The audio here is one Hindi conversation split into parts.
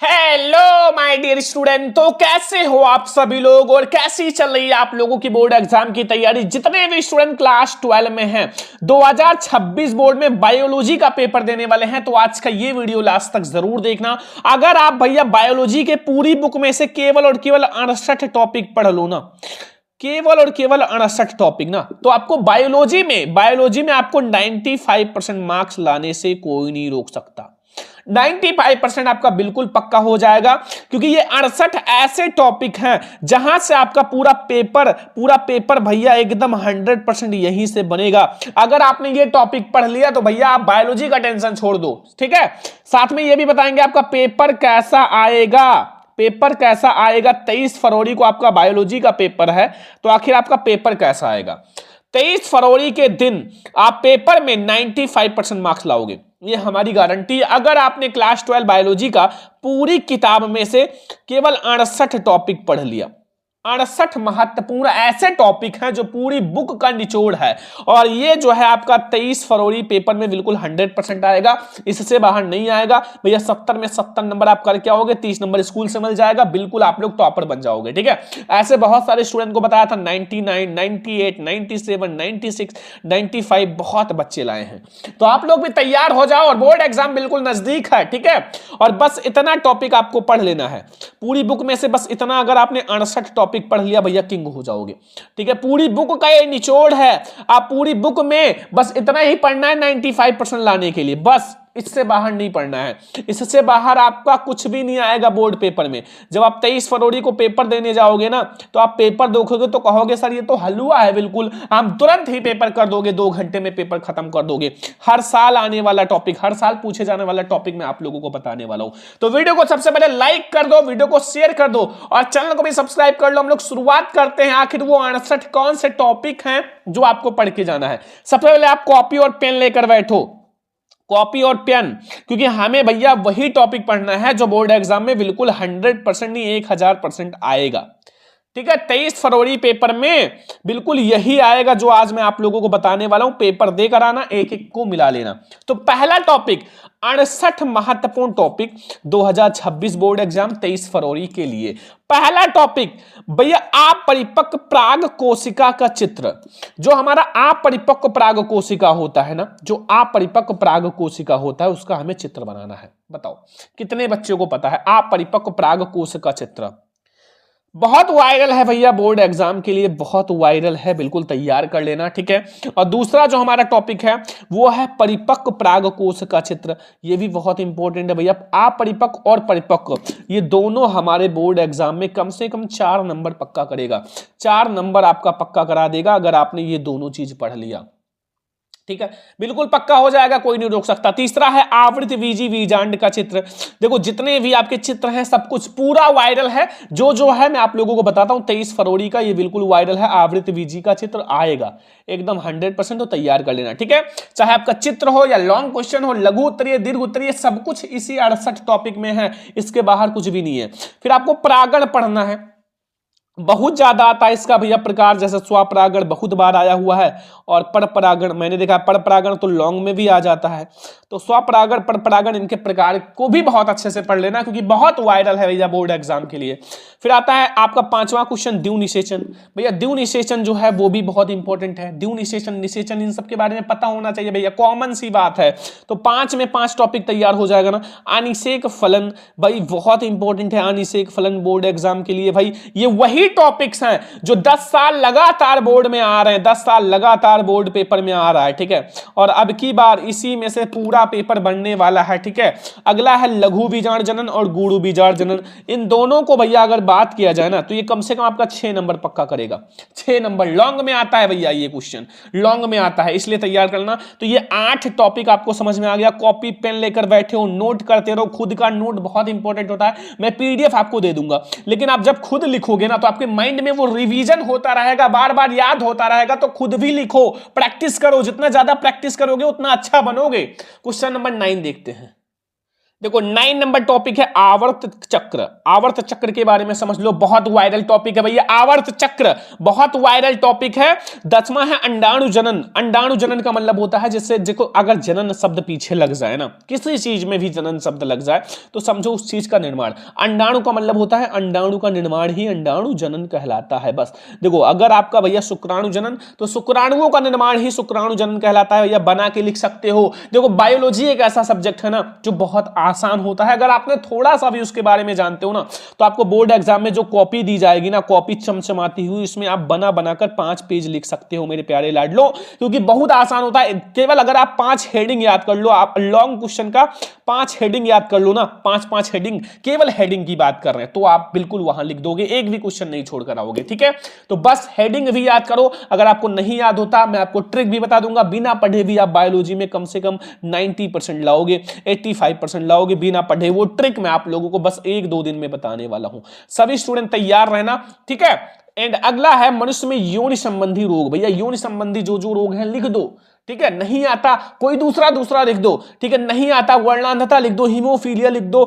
Hello my dear student. तो कैसे हो आप सभी लोग और कैसी चल रही है आप लोगों की बोर्ड एग्जाम की तैयारी। जितने भी स्टूडेंट क्लास 12 में हैं 2026 बोर्ड में बायोलॉजी का पेपर देने वाले हैं, तो आज का ये वीडियो लास्ट तक जरूर देखना। अगर आप भैया बायोलॉजी के पूरी बुक में से केवल और केवल 68 टॉपिक पढ़ लो ना, केवल और केवल 68 टॉपिक ना, तो आपको बायोलॉजी में आपको 95% मार्क्स लाने से कोई नहीं रोक सकता। 95% आपका बिल्कुल पक्का हो जाएगा, क्योंकि ये 68 ऐसे टॉपिक हैं जहां से आपका पूरा पेपर भैया एकदम 100% यहीं से बनेगा। अगर आपने ये टॉपिक पढ़ लिया तो भैया आप बायोलॉजी का टेंशन छोड़ दो, ठीक है। साथ में ये भी बताएंगे आपका पेपर कैसा आएगा। 23 फरवरी को आपका बायोलॉजी का पेपर है, तो आखिर आपका पेपर कैसा आएगा। 23 फरवरी के दिन आप पेपर में 95% मार्क्स लाओगे, ये हमारी गारंटी है। अगर आपने क्लास 12 बायोलॉजी का पूरी किताब में से केवल 68 टॉपिक पढ़ लिया। 68 महत्वपूर्ण ऐसे टॉपिक हैं जो पूरी बुक का निचोड़ है, और ये जो है आपका 23 फरवरी पेपर में बिल्कुल 100% आएगा, इससे बाहर नहीं आएगा भैया। 70 में 70 नंबर आप करके आओगे, 30 नंबर स्कूल से मिल जाएगा, बिल्कुल आप लोग टॉपर बन जाओगे, ठीक है। ऐसे बहुत सारे स्टूडेंट को बताया था 99, 98, 97, 96, 95 बहुत बच्चे लाए हैं। तो आप लोग भी तैयार हो जाओ, और बोर्ड एग्जाम बिल्कुल नजदीक है, ठीक है। और बस इतना टॉपिक आपको पढ़ लेना है पूरी बुक में से, बस इतना। अगर आपने 68 टॉपिक पढ़ लिया भैया किंग हो जाओगे, ठीक है। पूरी बुक का ये निचोड़ है, आप पूरी बुक में बस इतना ही पढ़ना है 95% लाने के लिए, बस इससे बाहर नहीं पढ़ना है। इससे बाहर आपका कुछ भी नहीं आएगा बोर्ड पेपर में। जब आप 23 फरवरी को पेपर देने जाओगे ना, तो आप पेपर देखोगे तो कहोगे सर ये तो हलवा है बिल्कुल, हम तुरंत ही पेपर कर दोगे, 2 घंटे में पेपर खत्म कर दोगे। हर साल आने वाला टॉपिक, हर साल पूछे जाने वाला टॉपिक मैं आप लोगों को बताने वाला हूं। तो वीडियो को सबसे पहले लाइक कर दो, वीडियो को शेयर कर दो, और चैनल को भी सब्सक्राइब कर लो। हम लोग शुरुआत करते हैं, आखिर वो 68 कौन से टॉपिक हैं जो आपको पढ़ के जाना है। सबसे पहले आप कॉपी और पेन लेकर बैठो, कॉपी और पेन, क्योंकि हमें भैया वही टॉपिक पढ़ना है जो बोर्ड एग्जाम में बिल्कुल 100% नहीं 1000% आएगा, ठीक है। 23 फरवरी पेपर में बिल्कुल यही आएगा जो आज मैं आप लोगों को बताने वाला हूं। पेपर देकर आना, एक एक को मिला लेना। तो पहला टॉपिक 68 महत्वपूर्ण टॉपिक 2026 बोर्ड एग्जाम 23 फरवरी के लिए। पहला टॉपिक भैया अपरिपक्व प्राग कोशिका का चित्र। जो हमारा अपरिपक्व प्राग कोशिका होता है ना, जो अपरिपक्व प्राग कोशिका होता है, उसका हमें चित्र बनाना है। बताओ कितने बच्चों को पता है अपरिपक्व प्राग कोशिका चित्र। बहुत वायरल है भैया बोर्ड एग्जाम के लिए, बहुत वायरल है, बिल्कुल तैयार कर लेना, ठीक है। और दूसरा जो हमारा टॉपिक है वो है परिपक्व प्रागकोश का चित्र। ये भी बहुत इंपॉर्टेंट है भैया। अपरिपक्व और परिपक्व ये दोनों हमारे बोर्ड एग्जाम में कम से कम 4 नंबर पक्का करेगा, 4 नंबर आपका पक्का करा देगा अगर आपने ये दोनों चीज पढ़ लिया, ठीक है। बिल्कुल पक्का हो जाएगा, कोई नहीं रोक सकता। तीसरा है आवृत बीजी बीजांड का चित्र। देखो जितने भी आपके चित्र हैं सब कुछ पूरा वायरल है, जो है मैं आप लोगों को बताता हूं। 23 फरवरी का ये बिल्कुल वायरल है, आवृत बीजी का चित्र आएगा एकदम 100%, तो तैयार कर लेना, ठीक है। चाहे आपका चित्र हो या लॉन्ग क्वेश्चन हो, लघु उत्तरीय, दीर्घ उत्तरीय, सब कुछ इसी 68 टॉपिक में है, इसके बाहर कुछ भी नहीं है। फिर आपको परागण पढ़ना है, बहुत ज्यादा आता है इसका भैया प्रकार, जैसे स्वपरागण बहुत बार आया हुआ है, और परपरागण मैंने देखा, परपरागण तो लॉन्ग में भी आ जाता है। तो स्वपरागण, परपरागण, इनके प्रकार को भी बहुत अच्छे से पढ़ लेना, क्योंकि बहुत वायरल है भैया बोर्ड एग्जाम के लिए। फिर आता है आपका 5वां क्वेश्चन द्विव निषेचन। भैया द्विव निषेचन जो है वो भी बहुत इंपॉर्टेंट है। द्विव निषेचन, निषेचन, इन सब के बारे में पता होना चाहिए भैया, कॉमन सी बात है। तो 5 में 5 टॉपिक तैयार हो जाएगा ना। अनिषेक फलन भाई बहुत इंपॉर्टेंट है, अनिषेक फलन बोर्ड एग्जाम के लिए भाई। ये वही टॉपिक्स हैं जो 10 साल लगातार बोर्ड में आ रहे हैं, 10 साल लगातार बोर्ड पेपर में आ रहा है, ठीक है। और अब की बार इसी में से पूरा पेपर बनने वाला है, ठीक है। अगला है लघु बीजांड जनन और गूढ़ बीजांड जनन। इन दोनों को भैया अगर बात किया जाए ना, तो ये कम से कम आपका 6 नंबर पक्का करेगा। 6 नंबर लॉन्ग में आता है भैया, ये क्वेश्चन लॉन्ग में आता है, इसलिए तैयार करना। तो ये 8 टॉपिक आपको समझ में आ गया। कॉपी पेन लेकर बैठे हो, नोट करते रहो। खुद का नोट बहुत इंपॉर्टेंट होता है, मैं पीडीएफ आपको दे दूंगा, लेकिन आप जब खुद लिखोगे ना, तो आपके माइंड में वो रिवीजन होता रहेगा, बार बार याद होता रहेगा। तो खुद भी लिखो, प्रैक्टिस करो, जितना ज्यादा प्रैक्टिस करोगे उतना अच्छा बनोगे। क्वेश्चन नंबर 9 देखते हैं। देखो 9 नंबर टॉपिक है आवर्त चक्र। आवर्त चक्र के बारे में समझ लो, बहुत वायरल टॉपिक है भैया आवर्त चक्र, बहुत वायरल टॉपिक है। 10वां है अंडाणु जनन। अंडाणु जनन का मतलब होता है जैसे देखो अगर जनन शब्द पीछे लग जाए ना, किसी चीज में भी जनन शब्द लग जाए तो समझो उस चीज का निर्माण। अंडाणु का मतलब होता है अंडाणु का निर्माण ही अंडाणु जनन कहलाता है। बस देखो अगर आपका भैया शुक्राणु जनन तो शुक्राणुओं का निर्माण ही शुक्राणु जनन कहलाता है भैया, बना के लिख सकते हो। देखो बायोलॉजी एक ऐसा सब्जेक्ट है ना जो बहुत आसान होता है, अगर आपने थोड़ा सा भी उसके बारे में जानते हो ना तो आपको बोर्ड एग्जाम में जो कॉपी दी जाएगी ना, कॉपी चमचमाती हुई, इसमें आप बना बनाकर 5 पेज लिख सकते हो मेरे प्यारे लाडलो, क्योंकि बहुत आसान होता है। केवल अगर आप 5 हेडिंग याद कर लो, आप लॉन्ग क्वेश्चन का 5 हेडिंग याद कर लो ना, 5 हेडिंग, केवल हेडिंग की बात कर रहे हैं, तो आप बिल्कुल वहां लिख दोगे, एक भी क्वेश्चन नहीं छोड़कर आओगे। ठीक है, तो बस हेडिंग भी याद करो। अगर आपको नहीं याद होता मैं आपको ट्रिक भी बता दूंगा, बिना पढ़े भी आप बायोलॉजी में कम से कम 90% लाओगे, 85% लाओगे बिना पढ़े। वो ट्रिक मैं आप लोगों को बस 1-2 दिन में बताने वाला हूं। सभी स्टूडेंट तैयार रहना। ठीक है, एंड अगला है मनुष्य में योनि संबंधी रोग। भैया योनि संबंधी जो जो रोग हैं लिख दो। ठीक है, नहीं आता कोई दूसरा लिख दो। ठीक है, नहीं आता वर्णांधता लिख दो, हीमोफीलिया लिख दो,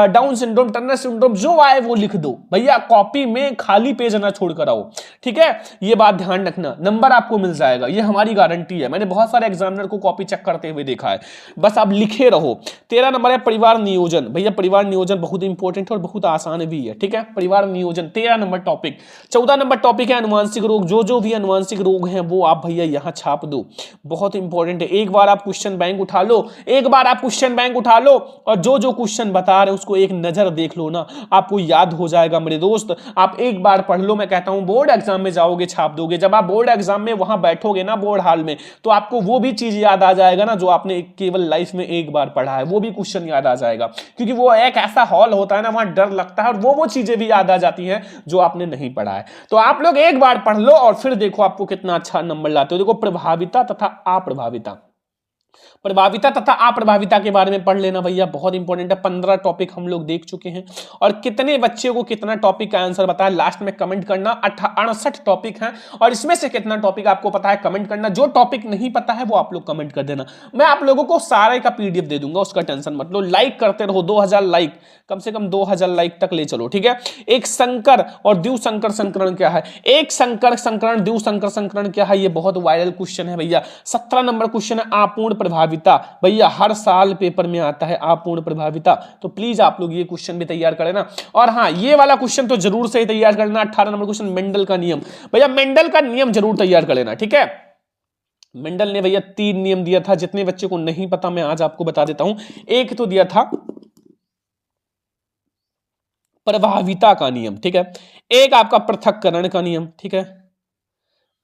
डाउन सिंड्रोम, टर्नर सिंड्रोम, जो आए वो लिख दो भैया, कॉपी में खाली पेज ना छोड़कर आओ। ठीक है, ये बात ध्यान रखना, नंबर आपको मिल जाएगा, ये हमारी गारंटी है। मैंने बहुत सारे एग्जामिनर को कॉपी चेक करते हुए देखा है, बस आप लिखे रहो। 13 नंबर है परिवार नियोजन। भैया परिवार नियोजन बहुत इंपॉर्टेंट और बहुत आसान भी है। ठीक है, परिवार नियोजन 13 नंबर टॉपिक। 14 नंबर टॉपिक है अनुवांशिक रोग। जो भी अनुवांशिक रोग हैं वो आप भैया यहां छाप दो, बहुत इंपॉर्टेंट है। एक बार आप क्वेश्चन बैंक उठा लो, एक बार आप क्वेश्चन बैंक उठा लो और जो क्वेश्चन बता रहे हैं उसको एक नजर देख लो ना, आपको याद हो जाएगा मेरे दोस्त। आप एक बार पढ़ लो, मैं कहता हूं बोर्ड एग्जाम में जाओगे छाप दोगे। जब आप बोर्ड एग्जाम में वहां बैठोगे ना बोर्ड हाल में, तो आपको वो भी चीज याद आ जाएगा ना जो आपने केवल लाइफ में एक बार पढ़ा है, वो भी क्वेश्चन याद आ जाएगा, क्योंकि वो एक ऐसा हॉल होता है ना, वहां डर लगता है और वो चीजें भी याद आ जाती हैं जो आपने नहीं पढ़ा है। तो आप लोग एक बार पढ़ लो और फिर देखो आपको कितना अच्छा नंबर लाते हो। देखो प्रभाविता तथा अप्रभाविता, प्रभाविता तथा अप्रभाविता के बारे में पढ़ लेना भैया, बहुत इंपॉर्टेंट है। 15 टॉपिक हम लोग देख चुके हैं और कितने बच्चे को कितना टॉपिक का आंसर बताया लास्ट में कमेंट करना। 68 टॉपिक हैं और इसमें से कितना टॉपिक आपको पता है कमेंट करना। जो टॉपिक नहीं पता है वो आप लोग कमेंट कर देना, मैं आप लोगों को सारे का पीडीएफ दे दूंगा, उसका टेंशन मत लो। लाइक करते रहो, 2000 लाइक, कम से कम 2000 लाइक तक ले चलो। ठीक है, एक संकर और द्विसंकर संकरण क्या है, एक संकर संकरण द्विसंकर संकरण क्या है, ये बहुत वायरल क्वेश्चन है भैया। 17 नंबर क्वेश्चन है अपूर्ण प्रभाविता। भैया हर साल पेपर में आता है अपूर्ण प्रभाविता, तो प्लीज आप लोग ये क्वेश्चन भी तैयार करें ना। और हाँ, ये वाला क्वेश्चन तो जरूर से ही तैयार करना। 18 नंबर क्वेश्चन मेंडल का नियम। भैया मेंडल का नियम जरूर तैयार कर लेना। ठीक है, मेंडल ने भैया 3 नियम दिया था, जितने बच्चे को नहीं पता मैं आज आपको बता देता हूं। एक तो दिया था प्रभाविता का नियम, ठीक है, एक आपका पृथक्करण का नियम, ठीक है,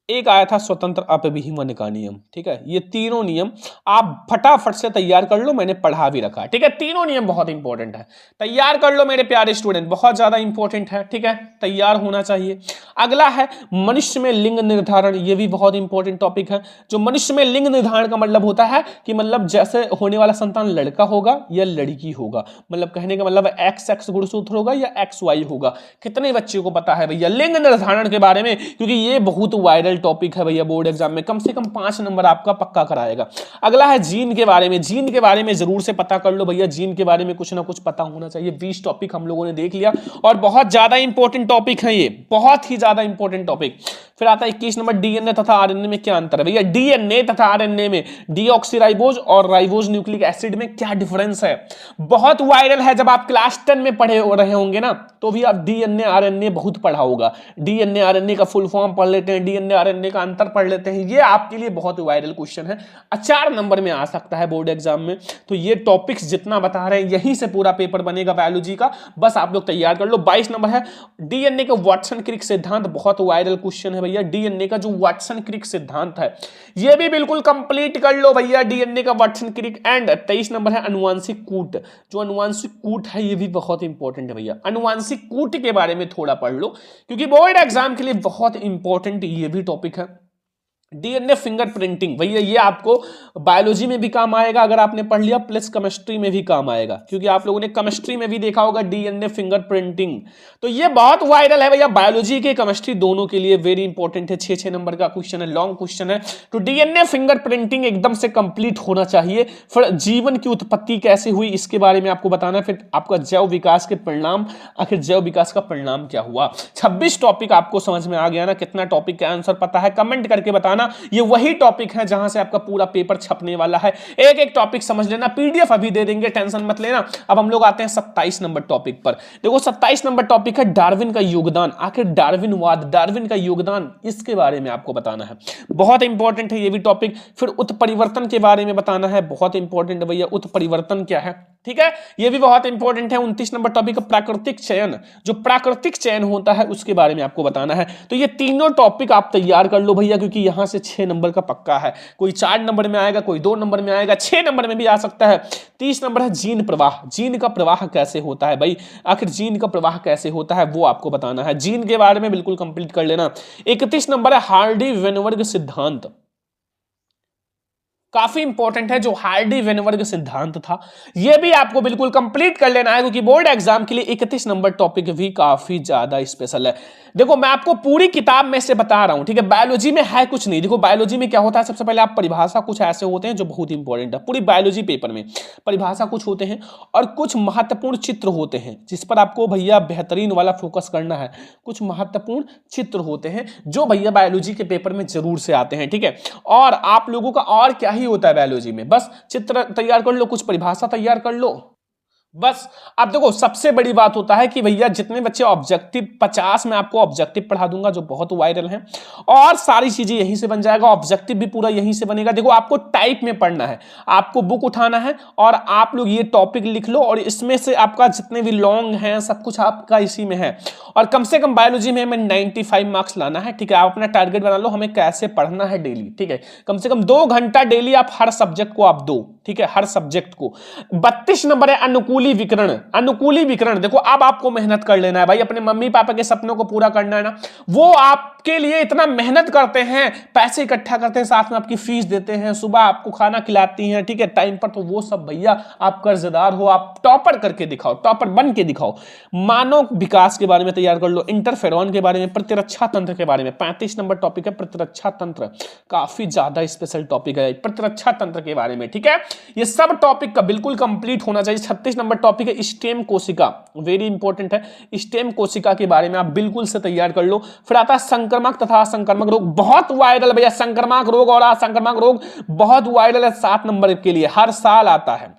एक आया था स्वतंत्र अपविहिमन का नियम। ठीक है, ये तीनों नियम आप फटाफट से तैयार कर लो, मैंने पढ़ा भी रखा है। ठीक है, तीनों नियम बहुत इंपॉर्टेंट है, तैयार कर लो मेरे प्यारे स्टूडेंट, बहुत ज्यादा इंपॉर्टेंट है। ठीक है, तैयार होना चाहिए। अगला है मनुष्य में लिंग निर्धारण, ये भी बहुत इंपॉर्टेंट टॉपिक है। जो मनुष्य में लिंग निर्धारण का मतलब होता है कि मतलब जैसे होने वाला संतान लड़का होगा या लड़की होगा, मतलब कहने का मतलब XX गुणसूत्र होगा या XY होगा। कितने बच्चे को पता है भैया लिंग निर्धारण के बारे में, क्योंकि ये बहुत वायरल टॉपिक है भैया, बोर्ड एग्जाम में कम से कम 5 नंबर आपका पक्का कराएगा। अगला है जीन के बारे में, जीन के बारे में जरूर से पता कर लो भैया, जीन के बारे में कुछ ना कुछ पता होना चाहिए। 20 टॉपिक हम लोगों ने देख लिया और बहुत ज्यादा इंपॉर्टेंट टॉपिक है ये, बहुत ही ज्यादा इंपॉर्टेंट टॉपिक। फिर आता है 21 नंबर डीएनए तथा आरएनए में क्या अंतर है भैया। डीएनए तथा आरएनए में डीऑक्सीराइबोज और राइबोज न्यूक्लिक एसिड में क्या डिफरेंस है, बहुत वायरल है। जब आप क्लास 10 में पढ़े रहे होंगे ना तो भी आप डीएनए आरएनए बहुत पढ़ा होगा। डीएनए आरएनए का फुल फॉर्म पढ़ लेते हैं, डीएनए आरएनए का अंतर पढ़ लेते हैं, ये आपके लिए बहुत वायरल क्वेश्चन है, 4 नंबर में आ सकता है बोर्ड एग्जाम में। तो ये टॉपिक्स जितना बता रहे हैं यहीं से पूरा पेपर बनेगा बायोलॉजी का, बस आप लोग तैयार कर लो। 22 नंबर है डीएनए का वाटसन क्रिक सिद्धांत, बहुत वायरल क्वेश्चन है भैया। डीएनए का जो वाटसन क्रिक सिद्धांत है ये भी बिल्कुल कंप्लीट कर लो भैया, डीएनए का वाटसन क्रिक। एंड 23 नंबर है अनुवांशिक कूट, जो अनुवांशिक कूट है ये भी बहुत इंपॉर्टेंट है भैया। अनुवांशिक कूट के बारे में थोड़ा पढ़ लो, क्योंकि बोर्ड एग्जाम के लिए बहुत इंपॉर्टेंट ये भी टॉपिक है। डीएनए फिंगरप्रिंटिंग भैया ये आपको बायोलॉजी में भी काम आएगा अगर आपने पढ़ लिया, प्लस केमिस्ट्री में भी काम आएगा, क्योंकि आप लोगों ने केमिस्ट्री में भी देखा होगा डीएनए फिंगरप्रिंटिंग। तो ये बहुत वायरल है भैया, बायोलॉजी के केमिस्ट्री दोनों के लिए वेरी इंपॉर्टेंट है। 6 नंबर का क्वेश्चन है, लॉन्ग क्वेश्चन है। तो डीएनए फिंगरप्रिंटिंग एकदम से कंप्लीट होना चाहिए। फिर जीवन की उत्पत्ति कैसे हुई इसके बारे में आपको बताना है। फिर आपका जैव विकास के परिणाम, आखिर जैव विकास का परिणाम क्या हुआ। 26 टॉपिक आपको समझ में आ गया ना? कितना टॉपिक का आंसर पता है कमेंट करके बताना। ये वही टॉपिक है जहां से आपका पूरा पेपर छपने वाला है। एक एक टॉपिक समझ लेना, पीडीएफ अभी दे देंगे, टेंशन मत लेना। अब हम लोग आते हैं 27 नंबर टॉपिक पर। देखो 27 नंबर टॉपिक है डार्विन का योगदान। आखिर डार्विनवाद, डार्विन का योगदान, इसके बारे में आपको बताना है। बहुत इंपॉर्टेंट है ये भी टॉपिक। फिर उत्परिवर्तन के बारे में बताना है, बहुत इंपॉर्टेंट है भैया, उत्परिवर्तन क्या है, ठीक है, ये भी बहुत इंपॉर्टेंट है। 29 नंबर टॉपिक प्राकृतिक चयन, जो प्राकृतिक चयन होता है उसके बारे में आपको बताना है। तो ये तीनों टॉपिक आप तैयार कर लो भैया, क्योंकि यहां से 6 नंबर का पक्का है। कोई 4 नंबर में आएगा, कोई 2 नंबर में आएगा, 6 नंबर में भी आ सकता है। 30 नंबर है जीन प्रवाह। जीन का प्रवाह कैसे होता है भाई, आखिर जीन का प्रवाह कैसे होता है वो आपको बताना है। जीन के बारे में बिल्कुल कंप्लीट कर लेना। 31 नंबर है हार्डी वेनवर्ग सिद्धांत, काफी इंपॉर्टेंट है। जो हार्डी वेनवर्ग सिद्धांत था यह भी आपको बिल्कुल कंप्लीट कर लेना है, क्योंकि बोर्ड एग्जाम के लिए 31 नंबर टॉपिक भी काफी ज्यादा स्पेशल है। देखो मैं आपको पूरी किताब में से बता रहा हूं, ठीक है, बायोलॉजी में है कुछ नहीं। देखो बायोलॉजी में क्या होता है, सबसे पहले आप परिभाषा कुछ ऐसे होते हैं जो बहुत इंपॉर्टेंट है। पूरी बायोलॉजी पेपर में परिभाषा कुछ होते हैं और कुछ महत्वपूर्ण चित्र होते हैं, जिस पर आपको भैया बेहतरीन वाला फोकस करना है। कुछ महत्वपूर्ण चित्र होते हैं जो भैया बायोलॉजी के पेपर में जरूर से आते हैं, ठीक है। और आप लोगों का और क्या ही होता है बायोलॉजी में, बस चित्र तैयार कर लो, कुछ परिभाषा तैयार कर लो, बस। अब देखो सबसे बड़ी बात होता है कि भैया जितने बच्चे ऑब्जेक्टिव 50 में आपको ऑब्जेक्टिव पढ़ा दूंगा जो बहुत वायरल हैं, और सारी चीजें यहीं से बन जाएगा, ऑब्जेक्टिव भी पूरा यहीं से बनेगा। देखो आपको टाइप में पढ़ना है, आपको बुक उठाना है और आप लोग ये टॉपिक लिख लो, और इसमें से आपका जितने भी लॉन्ग हैं सब कुछ आपका इसी में है। और कम से कम बायोलॉजी में हमें 95 मार्क्स लाना है, ठीक है। आप अपना टारगेट बना लो, हमें कैसे पढ़ना है डेली, ठीक है। कम से कम 2 घंटा डेली आप हर सब्जेक्ट को आप दो, ठीक है, हर सब्जेक्ट को। 32 नंबर है अनुकूली विकर्ण। अनुकूली विकर्ण देखो अब आपको मेहनत कर लेना है भाई, अपने मम्मी पापा के सपनों को पूरा करना है ना। वो आपके लिए इतना मेहनत करते हैं, पैसे इकट्ठा करते हैं, साथ में आपकी फीस देते हैं, सुबह आपको खाना खिलाती हैं, ठीक है, टाइम पर। तो वो सब भैया आप कर्जदार हो, आप टॉपर करके दिखाओ, टॉपर बन के दिखाओ। मानव विकास के बारे में तैयार कर लो, इंटरफेरॉन के बारे में, प्रतिरक्षा तंत्र के बारे में। 35 नंबर टॉपिक है प्रतिरक्षा तंत्र, काफी ज्यादा स्पेशल टॉपिक है प्रतिरक्षा तंत्र के बारे में, ठीक है। ये सब टॉपिक का बिल्कुल कंप्लीट होना चाहिए। 36 नंबर टॉपिक है स्टेम कोशिका, वेरी इंपॉर्टेंट है। स्टेम कोशिका के बारे में आप बिल्कुल से तैयार कर लो। फिर आता है संक्रमक तथा असंक्रमक रोग, बहुत वायरल भैया, संक्रमक रोग और असंक्रमक रोग बहुत वायरल है। 7 नंबर के लिए हर साल आता है,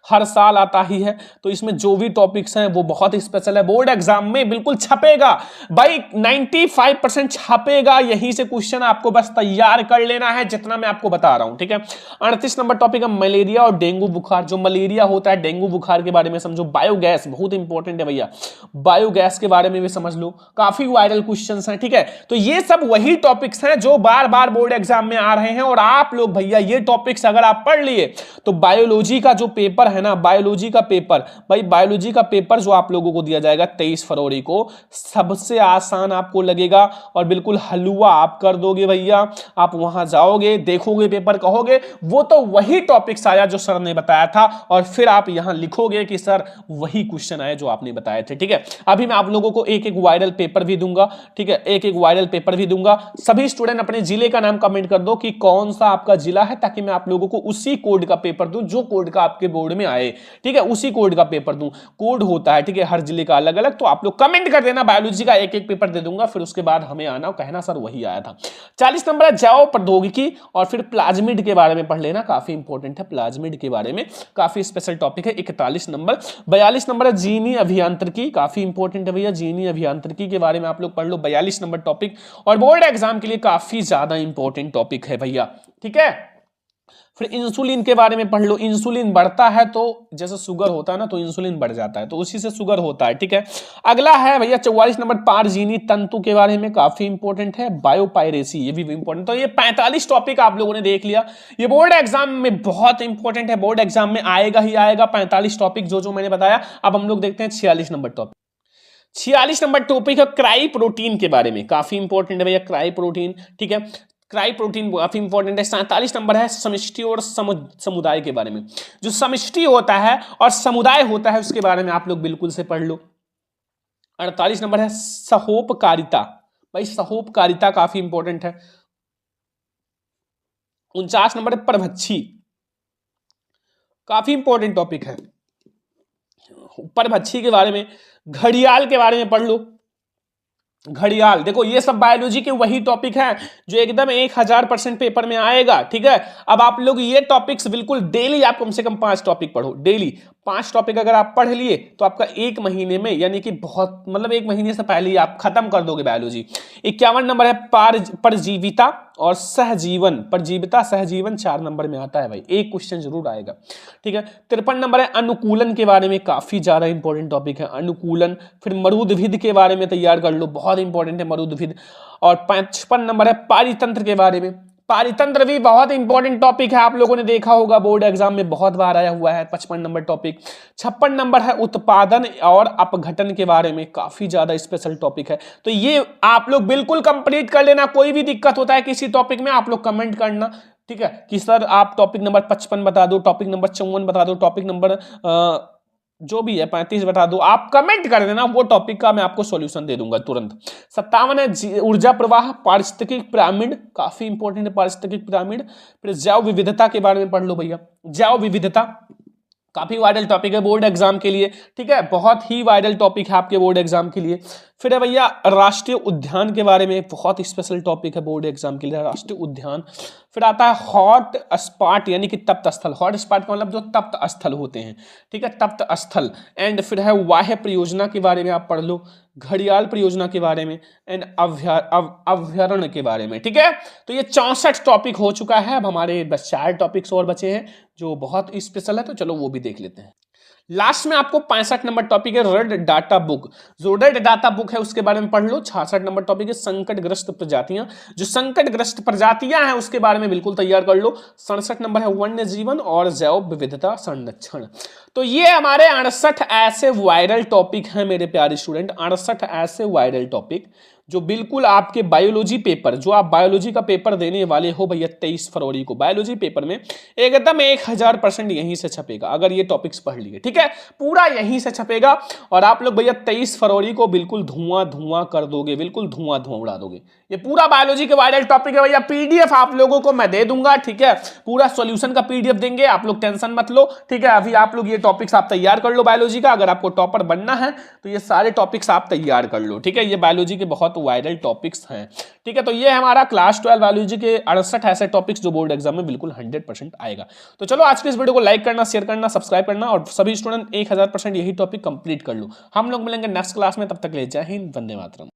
हर साल आता ही है। तो इसमें जो भी टॉपिक्स हैं वो बहुत स्पेशल है, बोर्ड एग्जाम में बिल्कुल छपेगा भाई, 95% छपेगा। यहीं से क्वेश्चन आपको बस तैयार कर लेना है, जितना मैं आपको बता रहा हूं, ठीक है। 38 नंबर टॉपिक है मलेरिया और डेंगू बुखार। जो मलेरिया होता है, डेंगू बुखार के बारे में समझो। बायोगैस बहुत इंपॉर्टेंट है भैया, बायोगैस के बारे में भी समझ लो, काफी वायरल क्वेश्चन हैं, ठीक है। तो ये सब वही टॉपिक्स हैं जो बार बार बोर्ड एग्जाम में आ रहे हैं, और आप लोग भैया ये टॉपिक्स अगर आप पढ़ लिए तो बायोलॉजी का जो पेपर है ना, बायोलॉजी का पेपर भाई, बायोलॉजी का पेपर जो आप लोगों को दिया जाएगा 23 फरवरी को, सबसे आसान आपको लगेगा और बिल्कुल हलवा आप कर दोगे भैया। आप वहां जाओगे, देखोगे पेपर, कहोगे वो तो वही टॉपिक्स आया जो सर ने बताया था, और फिर आप यहां लिखोगे कि सर वही क्वेश्चन आए जो आपने बताए थे, ठीक है। अभी मैं आप लोगों को एक एक वायरल पेपर भी दूंगा, ठीक है, एक एक वायरल पेपर भी दूंगा। सभी स्टूडेंट अपने जिले का नाम कमेंट कर दो कि कौन सा आपका जिला है, ताकि मैं आप लोगों को उसी कोड का पेपर दूं जो कोड का आपके बोर्ड में आए, ठीक है, उसी कोड का पेपर दूं। कोड होता है, ठीक है, हर जिले का अलग अलग। तो आप लोग कमेंट कर देना, बायोलॉजी का एक एक पेपर दे दूंगा, फिर उसके बाद हमें आना कहना सर वही आया था। 40 नंबर है जैव प्रौद्योगिकी और फिर प्लाज्मिड के बारे में पढ़ लेना, काफी इंपॉर्टेंट है प्लाज्मिड के बारे में, काफी स्पेशल टॉपिक है। 41 नंबर। 42 नंबर है जीनी अभियांत्रिकी, काफी इंपॉर्टेंट है भैया, जीनी अभियांत्रिकी के बारे में आप लोग पढ़ लो। 42 नंबर टॉपिक, और बोर्ड एग्जाम के लिए काफी ज्यादा इंपॉर्टेंट टॉपिक है भैया, ठीक है। फिर इंसुलिन के बारे में पढ़ लो। इंसुलिन बढ़ता है तो जैसे शुगर होता है ना, तो इंसुलिन बढ़ जाता है, तो उसी से शुगर होता है, ठीक है। अगला है भैया 44 नंबर पारजीनी तंतु के बारे में, काफी इंपॉर्टेंट है। बायोपायरेसी, ये भी इंपॉर्टेंट। तो ये 45 टॉपिक आप लोगों ने देख लिया, ये बोर्ड एग्जाम में बहुत इंपॉर्टेंट है, बोर्ड एग्जाम में आएगा ही आएगा 45 टॉपिक जो मैंने बताया। अब हम लोग देखते हैं 46 नंबर टॉपिक। 46 नंबर टॉपिक है क्राई प्रोटीन के बारे में, काफी इंपॉर्टेंट है भैया क्राई प्रोटीन, ठीक है। क्राई प्रोटीन काफी इंपॉर्टेंट है। 47 नंबर है समष्टि और समुदाय के बारे में। जो समष्टि होता है और समुदाय होता है उसके बारे में आप लोग बिल्कुल से पढ़ लो। 48 नंबर है सहोपकारिता, भाई सहोपकारिता काफी इंपॉर्टेंट है। 49 नंबर है परभक्षी, काफी इंपॉर्टेंट टॉपिक है। परभक्षी के बारे में, घड़ियाल के बारे में पढ़ लो। घड़ियाल, देखो ये सब बायोलॉजी के वही टॉपिक है जो एकदम 1000% पेपर में आएगा, ठीक है। अब आप लोग ये टॉपिक्स बिल्कुल डेली आप कम से कम 5 टॉपिक पढ़ो डेली। 5 टॉपिक अगर आप पढ़ लिए तो आपका 1 महीने में, यानी कि बहुत मतलब 1 महीने से पहले ही आप खत्म कर दोगे बायोलॉजी। 51 नंबर है परजीविता और सहजीवन, परजीविता सहजीवन 4 नंबर में आता है भाई, एक क्वेश्चन जरूर आएगा, ठीक है। 53 नंबर है अनुकूलन के बारे में, काफी ज्यादा इंपॉर्टेंट टॉपिक है अनुकूलन। फिर मरुदभिद के बारे में तैयार कर लो, बहुत इंपॉर्टेंट है मरुदभिद। और 55 नंबर है पारितंत्र के बारे में। पारितंत्र भी बहुत इंपॉर्टेंट टॉपिक है, आप लोगों ने देखा होगा बोर्ड एग्जाम में बहुत बार आया हुआ है। 55 नंबर टॉपिक। 56 नंबर है उत्पादन और अपघटन के बारे में, काफी ज्यादा स्पेशल टॉपिक है। तो ये आप लोग बिल्कुल कंप्लीट कर लेना। कोई भी दिक्कत होता है किसी टॉपिक में आप लोग कमेंट करना, ठीक है, कि सर आप टॉपिक नंबर 55 बता दो, टॉपिक नंबर 54 बता दो, टॉपिक नंबर जो भी है 35 बता दो, आप कमेंट कर देना, वो टॉपिक का मैं आपको सॉल्यूशन दे दूंगा तुरंत। 57 है ऊर्जा प्रवाह पारिस्थितिक पिरामिड, काफी इंपॉर्टेंट है पारिस्थितिक पिरामिड। फिर जैव विविधता के बारे में पढ़ लो भैया, जैव विविधता काफी वायरल टॉपिक है बोर्ड एग्जाम के लिए, ठीक है, बहुत ही वायरल टॉपिक है आपके बोर्ड एग्जाम के लिए। फिर है भैया राष्ट्रीय उद्यान के बारे में, बहुत स्पेशल टॉपिक है बोर्ड एग्जाम के लिए राष्ट्रीय उद्यान। फिर आता है हॉट स्पॉट यानी कि तप्त स्थल, हॉट स्पॉट का मतलब जो तप्त स्थल होते हैं, ठीक है, तप्त स्थल। एंड फिर है वाह्य परियोजना के बारे में आप पढ़ लो, घड़ियाल परियोजना के बारे में, एंड अभ्यारण्य के बारे में, ठीक है। तो ये 64 टॉपिक हो चुका है। अब हमारे बस 4 टॉपिक्स और बचे हैं जो बहुत स्पेशल है, तो चलो वो भी देख लेते हैं। लास्ट में आपको 65 नंबर टॉपिक है रेड डाटा बुक, जो रेड डाटा बुक है उसके बारे में पढ़ लो। 66 नंबर टॉपिक है संकटग्रस्त प्रजातियां, जो संकटग्रस्त प्रजातियां हैं उसके बारे में बिल्कुल तैयार कर लो। 67 नंबर है वन्य जीवन और जैव विविधता संरक्षण। तो ये हमारे 68 ऐसे वायरल टॉपिक हैं मेरे प्यारे स्टूडेंट, 68 ऐसे वायरल टॉपिक जो बिल्कुल आपके बायोलॉजी पेपर, जो आप बायोलॉजी का पेपर देने वाले हो भैया 23 फरवरी को, बायोलॉजी पेपर में एकदम 1000% यहीं से छपेगा अगर ये टॉपिक्स पढ़ लिए, ठीक है, पूरा यहीं से छपेगा। और आप लोग भैया 23 फरवरी को बिल्कुल धुआं धुआं कर दोगे, बिल्कुल धुआं धुआं उड़ा दोगे। ये पूरा बायोलॉजी के वायरल टॉपिक है भैया, पीडीएफ आप लोगों को मैं दे दूंगा, ठीक है, पूरा सॉल्यूशन का पीडीएफ देंगे, आप लोग टेंशन मत लो, ठीक है। अभी आप लोग ये टॉपिक्स आप तैयार कर लो बायोलॉजी का, अगर आपको टॉपर बनना है तो ये सारे टॉपिक्स आप तैयार कर लो, ठीक है। ये बायोलॉजी के बहुत वायरल टॉपिक्स हैं, ठीक है। तो ये हमारा क्लास 12 बायोलॉजी के 68 ऐसे टॉपिक्स जो बोर्ड एग्जाम में बिल्कुल 100% आएगा। तो चलो आज के इस वीडियो को लाइक करना, शेयर करना, सब्सक्राइब करना और सभी स्टूडेंट 1000% यही टॉपिक कंप्लीट कर लो। हम लोग मिलेंगे नेक्स्ट क्लास में, तब तक ले जय हिंद, वंदे मातरम।